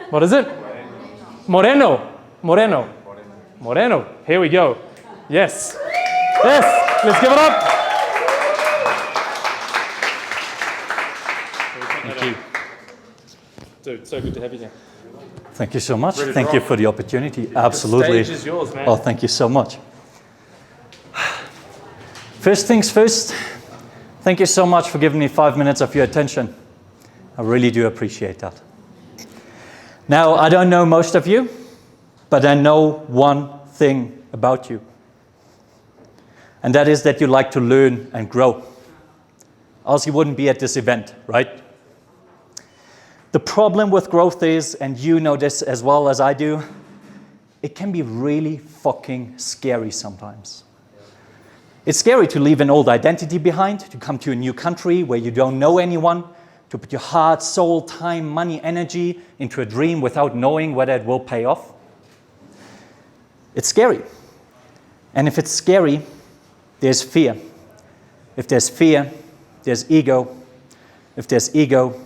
What is it? Moreno. Moreno. Moreno. Here we go. Yes. Yes. Let's give it up. Thank you. Dude, so good to have you here. Thank you so much. Thank you for the opportunity. Absolutely. The stage is yours, man. Oh, thank you so much. First things first, thank you so much for giving me 5 minutes of your attention. I really do appreciate that. Now, I don't know most of you, but I know one thing about you. And that is that you like to learn and grow. Else you wouldn't be at this event, right? The problem with growth is, and you know this as well as I do, it can be really fucking scary sometimes. It's scary to leave an old identity behind, to come to a new country where you don't know anyone, to put your heart, soul, time, money, energy into a dream without knowing whether it will pay off. It's scary. And if it's scary, there's fear. If there's fear, there's ego. If there's ego,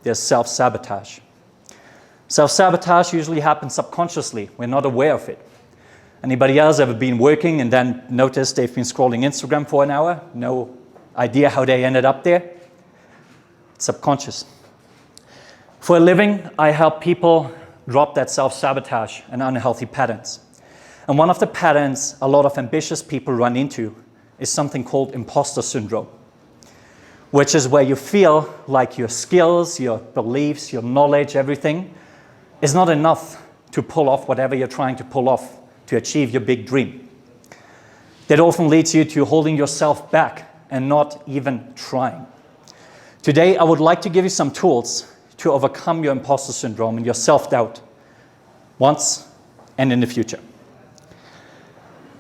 there's self-sabotage. Self-sabotage usually happens subconsciously. We're not aware of it. Anybody else ever been working and then noticed they've been scrolling Instagram for an hour? No idea how they ended up there? It's subconscious. For a living, I help people drop that self-sabotage and unhealthy patterns. And one of the patterns a lot of ambitious people run into is something called imposter syndrome, which is where you feel like your skills, your beliefs, your knowledge, everything is not enough to pull off whatever you're trying to pull off to achieve your big dream. That often leads you to holding yourself back and not even trying. Today, I would like to give you some tools to overcome your imposter syndrome and your self-doubt once and in the future.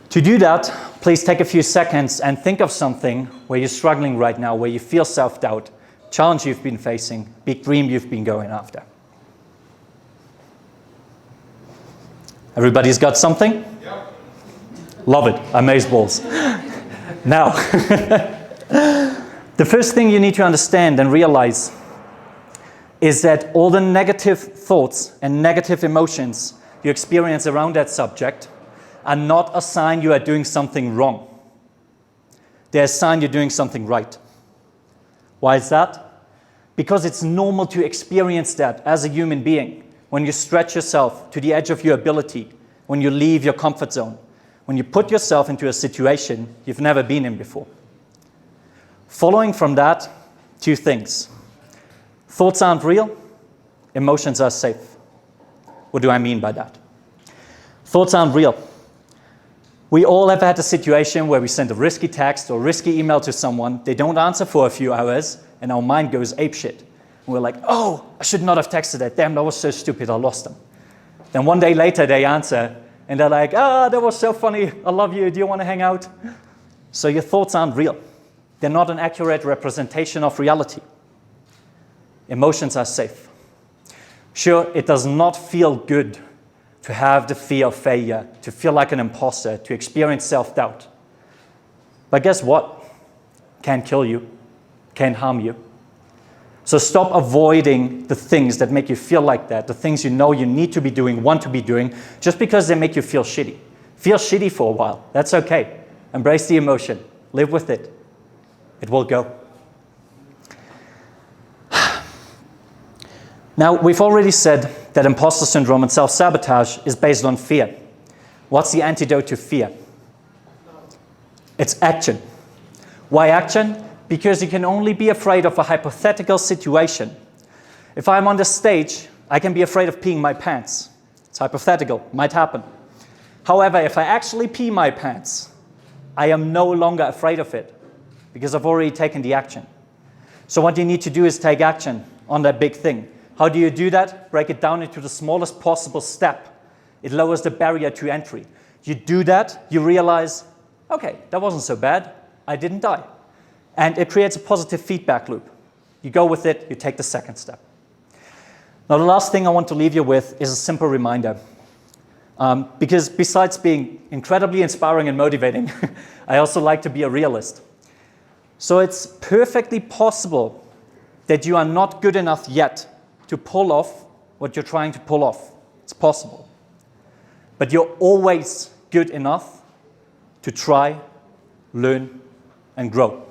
To do that, please take a few seconds and think of something where you're struggling right now, where you feel self-doubt, challenge you've been facing, big dream you've been going after. Everybody's got something? Yep. Love it. Amazeballs. Now, the first thing you need to understand and realize is that all the negative thoughts and negative emotions you experience around that subject are not a sign you are doing something wrong. They're a sign you're doing something right. Why is that? Because it's normal to experience that as a human being when you stretch yourself to the edge of your ability, when you leave your comfort zone, when you put yourself into a situation you've never been in before. Following from that, two things. Thoughts aren't real, emotions are safe. What do I mean by that? Thoughts aren't real. We all have had a situation where we send a risky text or risky email to someone, they don't answer for a few hours, and our mind goes apeshit. And we're like, oh, I should not have texted that. Damn, that was so stupid, I lost them. Then one day later they answer, and they're like, that was so funny, I love you, do you want to hang out? So your thoughts aren't real. They're not an accurate representation of reality. Emotions are safe. Sure, it does not feel good to have the fear of failure, to feel like an imposter, to experience self-doubt. But guess what? Can't kill you, can't harm you. So stop avoiding the things that make you feel like that, the things you know you need to be doing, want to be doing, just because they make you feel shitty. Feel shitty for a while, that's okay. Embrace the emotion, live with it. It will go. Now, we've already said that imposter syndrome and self-sabotage is based on fear. What's the antidote to fear? It's action. Why action? Because you can only be afraid of a hypothetical situation. If I'm on the stage, I can be afraid of peeing my pants. It's hypothetical, might happen. However, if I actually pee my pants, I am no longer afraid of it because I've already taken the action. So what you need to do is take action on that big thing. How do you do that? Break it down into the smallest possible step. It lowers the barrier to entry. You do that, you realize, okay, that wasn't so bad. I didn't die. And it creates a positive feedback loop. You go with it, you take the second step. Now, the last thing I want to leave you with is a simple reminder. Because besides being incredibly inspiring and motivating, I also like to be a realist. So it's perfectly possible that you are not good enough yet to pull off what you're trying to pull off. It's possible. But you're always good enough to try, learn, and grow.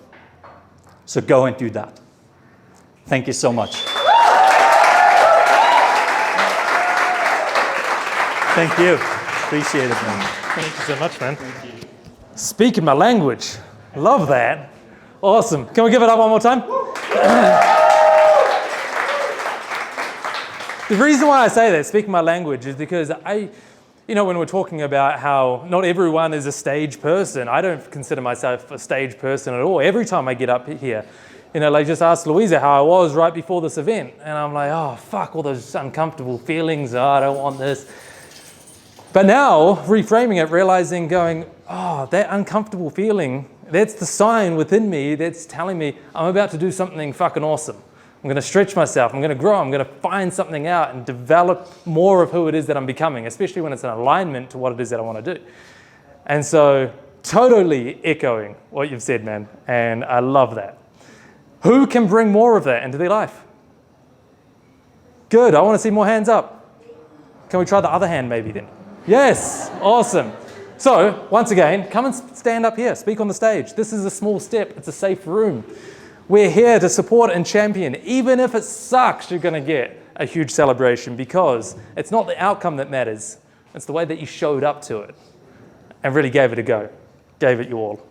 So go and do that. Thank you so much. Thank you. Appreciate it, man. Thank you so much, man. Speaking my language. Love that. Awesome. Can we give it up one more time? The reason why I say that, speaking my language, is because when we're talking about how not everyone is a stage person, I don't consider myself a stage person at all. Every time I get up here, just ask Louisa how I was right before this event. And I'm like, oh, fuck, all those uncomfortable feelings. Oh, I don't want this. But now, reframing it, realizing, going, oh, that uncomfortable feeling, that's the sign within me that's telling me I'm about to do something fucking awesome. I'm going to stretch myself. I'm going to grow. I'm going to find something out and develop more of who it is that I'm becoming, especially when it's in alignment to what it is that I want to do. And so, totally echoing what you've said, man. And I love that. Who can bring more of that into their life? Good. I want to see more hands up. Can we try the other hand maybe then? Yes. Awesome. So, once again, come and stand up here. Speak on the stage. This is a small step. It's a safe room. We're here to support and champion. Even if it sucks, you're going to get a huge celebration, because it's not the outcome that matters. It's the way that you showed up to it and really gave it a go. Gave it your all.